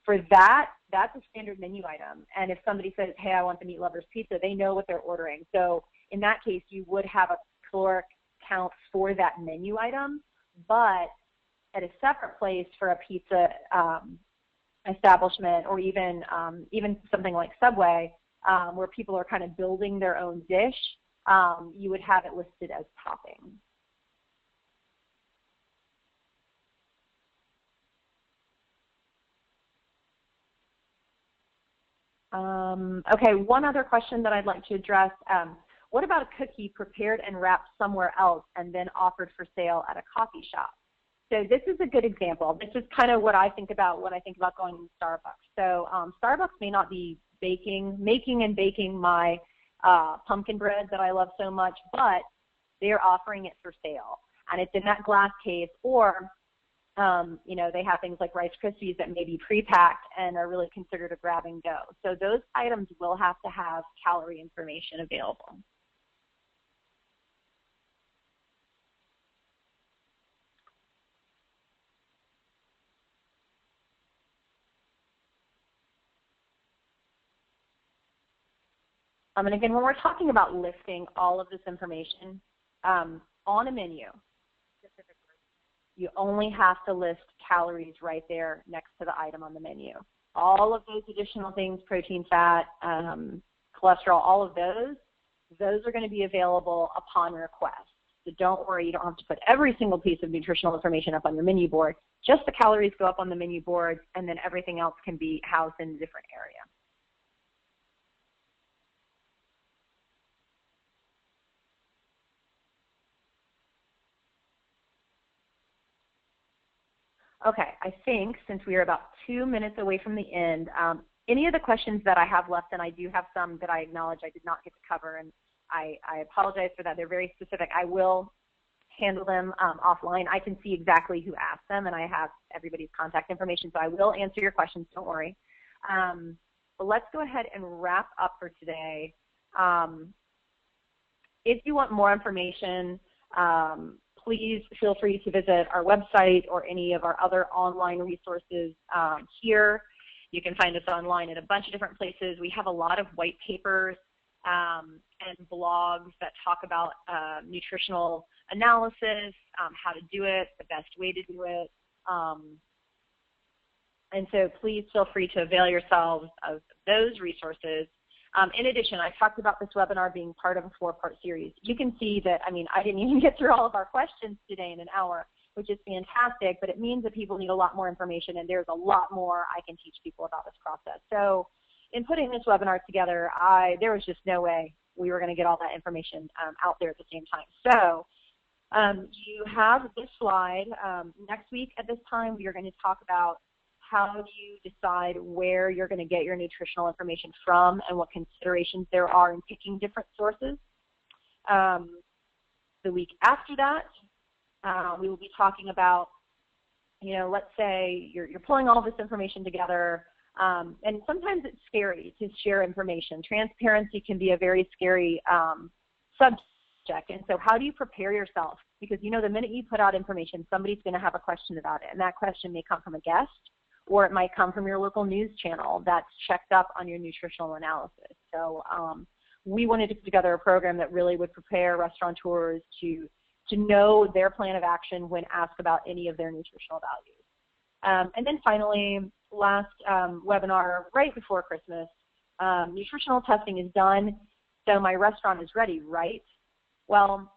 for that, that's a standard menu item. And if somebody says, hey, I want the meat lover's pizza, they know what they're ordering. So in that case, you would have a caloric count for that menu item, but at a separate place for a pizza establishment, or even something like Subway, where people are kind of building their own dish, you would have it listed as topping. Okay, one other question that I'd like to address. What about a cookie prepared and wrapped somewhere else and then offered for sale at a coffee shop? So this is a good example. This is kind of what I think about when I think about going to Starbucks. So Starbucks may not be making and baking my pumpkin bread that I love so much, but they're offering it for sale. And it's in that glass case, or you know, they have things like Rice Krispies that may be pre-packed and are really considered a grab and go. So those items will have to have calorie information available. And again, when we're talking about listing all of this information on a menu, you only have to list calories right there next to the item on the menu. All of those additional things, protein, fat, cholesterol, all of those are going to be available upon request. So don't worry, you don't have to put every single piece of nutritional information up on your menu board. Just the calories go up on the menu board, and then everything else can be housed in a different area. Okay, I think since we are about 2 minutes away from the end, any of the questions that I have left, and I do have some that I acknowledge I did not get to cover, and I apologize for that. They're very specific. I will handle them offline. I can see exactly who asked them, and I have everybody's contact information, so I will answer your questions. Don't worry. But let's go ahead and wrap up for today. If you want more information, please feel free to visit our website or any of our other online resources here. You can find us online at a bunch of different places. We have a lot of white papers and blogs that talk about nutritional analysis, how to do it, the best way to do it. And so please feel free to avail yourselves of those resources. In addition, I talked about this webinar being part of a 4-part series. You can see that, I mean, I didn't even get through all of our questions today in an hour, which is fantastic, but it means that people need a lot more information, and there's a lot more I can teach people about this process. So in putting this webinar together, there was just no way we were going to get all that information out there at the same time. So you have this slide. Next week at this time, we are going to talk about how do you decide where you're going to get your nutritional information from and what considerations there are in picking different sources. The week after that, we will be talking about let's say you're pulling all this information together, and sometimes it's scary to share information. Transparency can be a very scary subject, and so how do you prepare yourself? Because the minute you put out information, somebody's going to have a question about it, and that question may come from a guest, or it might come from your local news channel that's checked up on your nutritional analysis. So we wanted to put together a program that really would prepare restaurateurs to know their plan of action when asked about any of their nutritional values. And then finally, last webinar right before Christmas, nutritional testing is done, so my restaurant is ready, right? Well,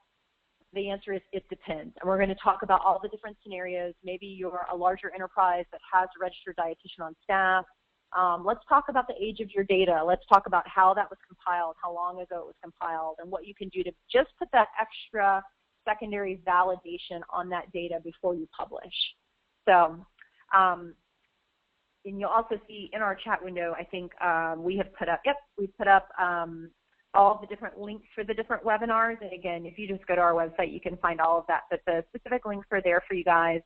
the answer is it depends. And we're going to talk about all the different scenarios. Maybe you're a larger enterprise that has a registered dietitian on staff. Let's talk about the age of your data. Let's talk about how that was compiled, how long ago it was compiled, and what you can do to just put that extra secondary validation on that data before you publish. So, and you'll also see in our chat window, I think we have put up, we've put up all the different links for the different webinars. And again, if you just go to our website, you can find all of that, but the specific links are there for you guys.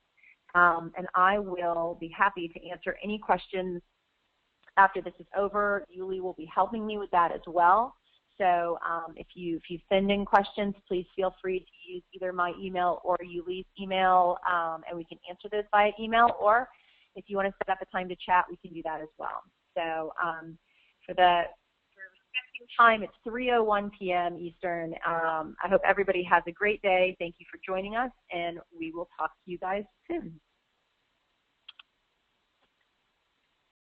And I will be happy to answer any questions after this is over. Julie will be helping me with that as well. So if you send in questions, please feel free to use either my email or Yuli's email, and we can answer those via email. Or if you want to set up a time to chat, we can do that as well. So for respecting time, it's 3:01 p.m. Eastern. I hope everybody has a great day. Thank you for joining us, and we will talk to you guys soon.